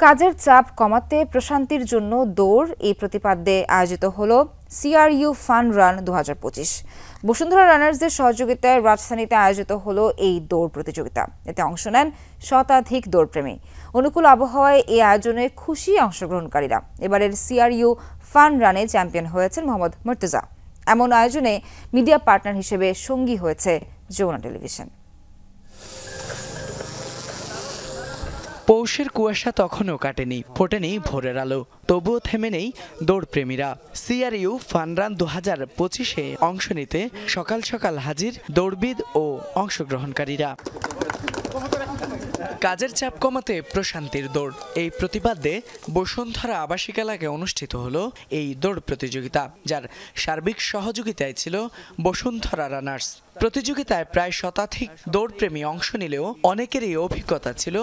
কাজের চাপ কমাতে প্রশান্তির জন্য দৌড় এই প্রতিপাদ্যে আয়োজিত হলো সিআরইউ ফান রান 2025। বসুন্ধরা রানার্সদের সহযোগিতায় রাজধানীতে আয়োজিত হলো এই দৌড় প্রতিযোগিতা। এতে অংশ নেন শতাধিক দৌড়প্রেমী। অনুকূল আবহাওয়ায় এই আয়োজনে খুশি অংশগ্রহণকারীরা। এবারের সিআরইউ ফান রানে চ্যাম্পিয়ন হয়েছেন মোহাম্মদ মুর্তজা। এমন আয়োজনে মিডিয়া পার্টনার হিসেবে সঙ্গী হয়েছে যমুনা টেলিভিশন। পৌষের কুয়াশা তখনও কাটেনি, ফোটেনি ভোরের আলো, তবুও থেমে নেই দৌড়প্রেমীরা। সিআরইউ ফান রান 2025-এ অংশ নিতে সকাল সকাল হাজির দৌড়বিদ ও অংশগ্রহণকারীরা। কাজের চাপ কমাতে প্রশান্তির দৌড় এই প্রতিপাদ্যে বসুন্ধরা আবাসিক এলাকায় অনুষ্ঠিত হলো এই দৌড় প্রতিযোগিতা, যার সার্বিক সহযোগিতায় ছিল বসুন্ধরা রানার্স। প্রতিযোগিতায় প্রায় শতাধিক দৌড়প্রেমী অংশ নিলেও অনেকেরই অভিজ্ঞতা ছিল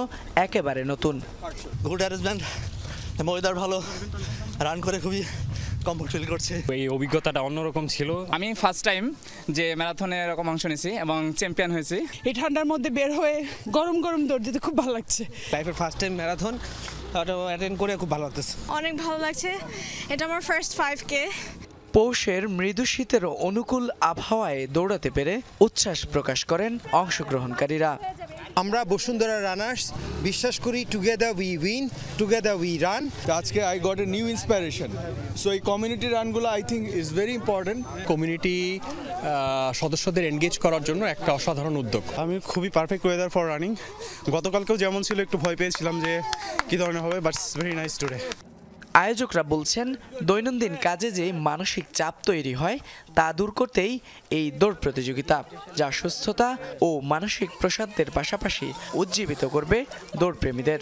একেবারে নতুন। গুড অ্যারেঞ্জমেন্ট, ওয়েদার ভালো, রান করে খুবই কমফোর্ট ফিল করছে। এই অভিজ্ঞতাটা অন্যরকম ছিল। আমি ফার্স্ট টাইম যে ম্যারাথনে এরকম অংশ নিয়েছি এবং চ্যাম্পিয়ন হয়েছি। এই ঠান্ডার মধ্যে বের হয়ে গরম গরম দৌড় দিতে খুব ভালো লাগছে। লাইফের ফার্স্ট টাইম ম্যারাথন অ্যাটেন্ড করে খুব ভালো লাগতেছে। অনেক ভালো লাগছে, এটা আমার ফার্স্ট 5K। পৌষের মৃদু শীতের অনুকূল আবহাওয়ায় দৌড়াতে পেরে উচ্ছ্বাস প্রকাশ করেন অংশগ্রহণকারীরা। আমরা বসুন্ধরা রানার্স বিশ্বাস করি together we win, together we run. আজকে I got a new inspiration. So এই কমিউনিটি রানগুলো I think is very important. Community সদস্যদের এনগেজ করার জন্য একটা অসাধারণ উদ্যোগ। আমি খুবই পারফেক্ট ওয়েদার ফর রানিং। গতকালকেও যেমন ছিল একটু ভয় পেয়েছিলাম যে কী ধরনের হবে, বাট ভেরি নাইস টুডে। আয়োজকরা বলছেন দৈনন্দিন কাজে যে মানসিক চাপ তৈরি হয় তা দূর করতেই এই দৌড় প্রতিযোগিতা, যা সুস্থতা ও মানসিক প্রশান্তির পাশাপাশি উজ্জীবিত করবে দৌড়প্রেমীদের।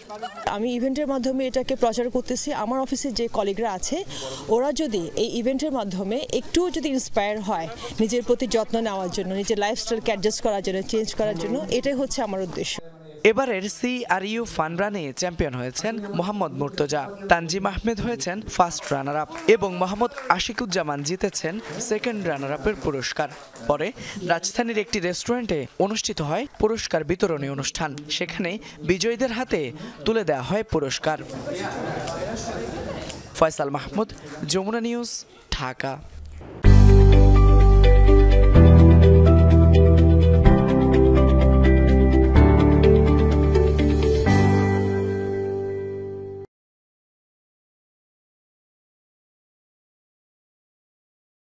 আমি ইভেন্টের মাধ্যমে এটাকে প্রচার করতেছি। আমার অফিসে যে কলিগরা আছে ওরা যদি এই ইভেন্টের মাধ্যমে একটু যদি ইন্সপায়ার হয় নিজের প্রতি যত্ন নেওয়ার জন্য, নিজের লাইফস্টাইলকে অ্যাডজাস্ট করার জন্য, চেঞ্জ করার জন্য, এটাই হচ্ছে আমার উদ্দেশ্য। এবারের সিআরইউ ফান রানে চ্যাম্পিয়ন হয়েছেন মোহাম্মদ মুর্তজা, তানজিম আহমেদ হয়েছেন ফার্স্ট রানার আপ এবং মোহাম্মদ আশিকুজ্জামান জিতেছেন সেকেন্ড রানার আপের পুরস্কার। পরে রাজধানীর একটি রেস্টুরেন্টে অনুষ্ঠিত হয় পুরস্কার বিতরণী অনুষ্ঠান। সেখানে বিজয়ীদের হাতে তুলে দেওয়া হয় পুরস্কার। ফয়সাল মাহমুদ, যমুনা নিউজ, ঢাকা।